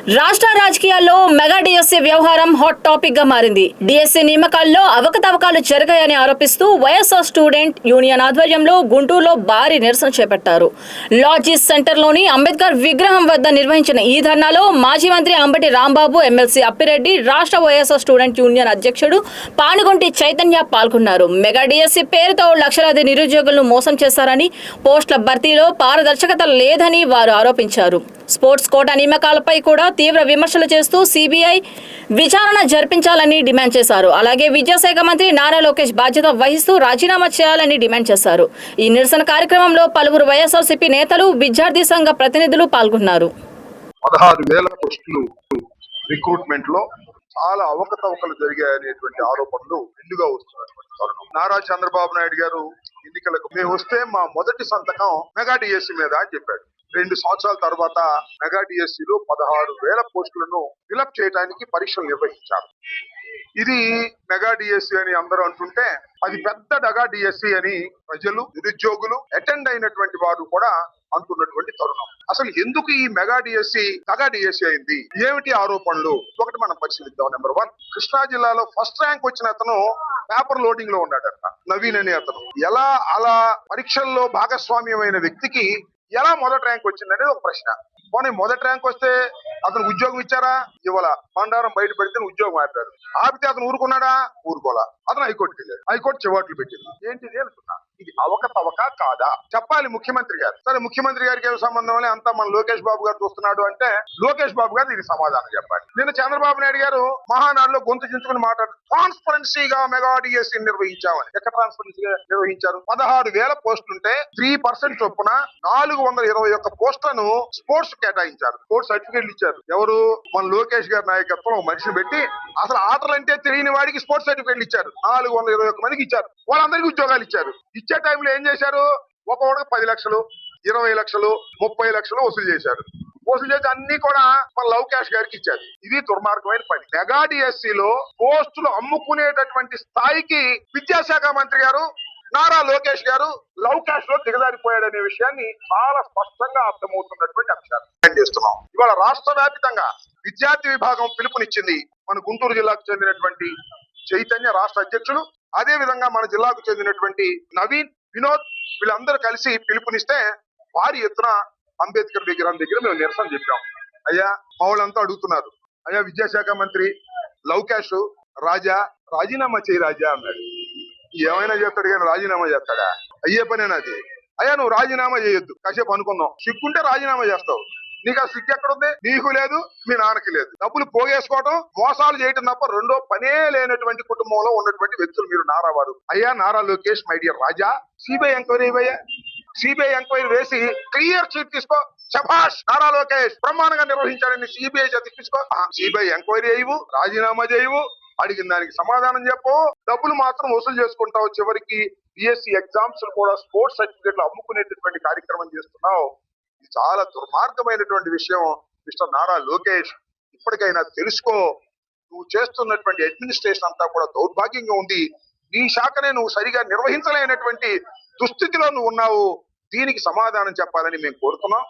రాష్ట్ర రాజకీయాల్లో mega DSC వ్యవహారం హాట్ టాపిక్ గా మారింది. డిఎస్సీ నియామకాల్లో అవకతవకాలు జరిగాయని ఆరోపిస్తూ వైఎస్ఆర్ స్టూడెంట్ యూనియన్ ఆధ్వర్యంలో గుంటూరులో భారీ నిరసన చేపట్టారు. లాడ్జిస్ సెంటర్లోని అంబేద్కర్ విగ్రహం వద్ద నిర్వహించిన ఈ ధర్నాలో మాజీ మంత్రి అంబటి రాంబాబు, ఎమ్మెల్సీ అప్పిరెడ్డి, రాష్ట్ర వైఎస్ఆర్ స్టూడెంట్ యూనియన్ అధ్యక్షుడు పానుగొంటి చైతన్య పాల్గొన్నారు. మెగా డిఎస్సీ పేరుతో లక్షలాది నిరుద్యోగులను మోసం చేశారని, పోస్టుల భర్తీలో పారదర్శకత లేదని వారు ఆరోపించారు. స్పోర్ట్స్ కోటా నియామకాలపై కూడా తీవ్ర విమర్శలు చేస్తూ సిబిఐ విచారణ జరిపించాలని డిమాండ్ చేశారు. అలాగే విద్యాశాఖ మంత్రి నారా లోకేష్ బాధ్యత వహిస్తూ రాజీనామా చేయాలని డిమాండ్ చేశారు. ఈ నిరసన కార్యక్రమంలో పలువురు వైఎస్ఆర్సీపీ నేతలు, విద్యార్థి సంఘ ప్రతినిధులు పాల్గొన్నారు. 16,000 పోస్టులు రిక్రూట్మెంట్ లో చాలా అవకతవకలు జరిగాయనేటువంటి ఆరోపణలు ఎన్నుగా వస్తున్నటువంటి తరుణం. నారా చంద్రబాబు నాయుడు గారు ఎన్నికలకు మేము వస్తే మా మొదటి సంతకం మెగా డిఎస్సీ మీద అని చెప్పాడు. 2 సంవత్సరాల తర్వాత మెగా డిఎస్సీలో 16,000 పోస్టులను ఫిలప్ చేయడానికి పరీక్షలు నిర్వహించారు. ఇది మెగా డిఎస్సీ అని అందరూ అంటుంటే అది పెద్ద మెగా డిఎస్సీ అని ప్రజలు, నిరుద్యోగులు, అటెండ్ అయినటువంటి వారు కూడా అంటున్నటువంటి తరుణం. అసలు ఎందుకు ఈ మెగా డిఎస్సీ అయింది? ఏమిటి ఆరోపణలు? ఒకటి మనం పరిశీలిద్దాం. నెంబర్ 1, కృష్ణా జిల్లాలో ఫస్ట్ ర్యాంక్ వచ్చిన అతను పేపర్ లోడింగ్ లో ఉన్నాడట. నవీన్ అనే అతను అలా పరీక్షల్లో భాగస్వామ్యమైన వ్యక్తికి ఎలా మొదటి ర్యాంక్ వచ్చింది అనేది ఒక ప్రశ్న. పోనీ మొదటి ర్యాంక్ వస్తే అతను ఉద్యోగం ఇచ్చారా? ఇవ్వాల. బండారం బయట పెడితే ఉద్యోగం ఆపారు. ఆపితే అతను ఊరుకున్నాడా? ఊరుకోలా. అతను హైకోర్టుకి వెళ్ళాడు. హైకోర్టు చివాట్లు పెట్టింది. ఏంటిది అనుకున్నా, ఇది అవకతవక కాదా చెప్పాలి ముఖ్యమంత్రి గారు. సరే, ముఖ్యమంత్రి గారికి ఏం సంబంధం అని అంతా మన లోకేష్ బాబు గారు చూస్తున్నాడు అంటే లోకేష్ బాబు గారు దీనికి సమాధానం చెప్పాలి. నిన్న చంద్రబాబు నాయుడు గారు మహానాడులో గొంతు చించుకుని మాట్లాడు ట్రాన్స్పరెన్సీగా మెగా డిఎస్సీ నిర్వహించామని. ఎక్కడ ట్రాన్స్పరెన్సీగా నిర్వహించారు? 16,000 పోస్టులుంటే 3% చొప్పున 421 పోస్టులను స్పోర్ట్స్ కేటాయించారు. స్పోర్ట్స్ సర్టిఫికేట్లు ఇచ్చారు. ఎవరు? మన లోకేష్ గారి నాయకత్వం ఒక మనిషిని పెట్టి అసలు ఆటలంటే తెలియని వాడికి స్పోర్ట్స్ సర్టిఫికేట్లు ఇచ్చారు. 421 మందికి ఇచ్చారు. వాళ్ళందరికీ ఉద్యోగాలు ఇచ్చారు. ఇచ్చే టైంలో ఏం చేశారు? ఒక్కొక్కడికి 10 లక్షలు, 20 లక్షలు, 30 లక్షలు వసూలు చేశారు. వసూలు చేసి అన్ని కూడా మన లవకేష్ గారికి ఇచ్చారు. ఇది దుర్మార్గమైన పని. మెగా డిఎస్సీలో పోస్టులు అమ్ముకునేటటువంటి స్థాయికి విద్యాశాఖ మంత్రి గారు నారా లోకేష్ గారు లవకేష్ లో దిగజారిపోయాడనే విషయాన్ని చాలా స్పష్టంగా అర్థమవుతున్నటువంటి అంశాలు చేస్తున్నాం. ఇవాళ రాష్ట్ర వ్యాప్తంగా విద్యార్థి విభాగం పిలుపునిచ్చింది. మన గుంటూరు జిల్లాకు చెందినటువంటి చైతన్య రాష్ట్ర అధ్యక్షులు, అదే విధంగా మన జిల్లాకు చెందినటువంటి నవీన్, వినోద్ వీళ్ళందరూ కలిసి పిలుపునిస్తే భారీ ఎత్తున అంబేద్కర్ విగ్రహం దగ్గర మేము నిరసన చెప్పాం. అయ్యా, మా వాళ్ళంతా అడుగుతున్నారు, అయ్యా విద్యాశాఖ మంత్రి లవకేష్ రాజీనామా చేయి రాజా అన్నాడు. ఏమైనా చేస్తాడు కానీ రాజీనామా చేస్తాడా? అయ్యే పనేనా అది? అయ్యా, నువ్వు రాజీనామా చేయొద్దు, కాసేపు అనుకున్నావు. సిగ్గుంటే రాజీనామా చేస్తావు. నీకు ఆ సిగ్గు ఎక్కడుంది? నీకు లేదు, మీ నాన్నకి లేదు. డబ్బులు పోగేసుకోవడం, మోసాలు చేయటం తప్ప రెండో పనే లేనటువంటి కుటుంబంలో ఉన్నటువంటి వ్యక్తులు మీరు నారా వారు. అయ్యా Nara Lokesh, my dear Raja, CBI enquiry ఇవ్వయ్యా. సిబిఐ ఎంక్వైరీ వేసి క్లియర్ చీట్ తీసుకో. శభాష్, నారా లోకేష్ బ్రహ్మాండంగా నిర్వహించాడని సిబిఐ చేతి తీసుకో. సిబిఐ ఎంక్వైరీ అయ్యవు, రాజీనామా చేయవు, అడిగిన దానికి సమాధానం చెప్పు. డబ్బులు మాత్రం వసూలు చేసుకుంటావు. చివరికి బిఎస్సి ఎగ్జామ్స్ కూడా స్పోర్ట్స్ సర్టిఫికెట్లు అమ్ముకునేటటువంటి కార్యక్రమం చేస్తున్నావు. ఇది చాలా దుర్మార్గమైనటువంటి విషయం. మిస్టర్ నారా లోకేష్, ఇప్పటికైనా తెలుసుకో. నువ్వు చేస్తున్నటువంటి అడ్మినిస్ట్రేషన్ అంతా కూడా దౌర్భాగ్యంగా ఉంది. నీ శాఖనే నువ్వు సరిగా నిర్వహించలేనటువంటి దుస్థితిలో నువ్వు ఉన్నావు. దీనికి సమాధానం చెప్పాలని మేము కోరుతున్నాం.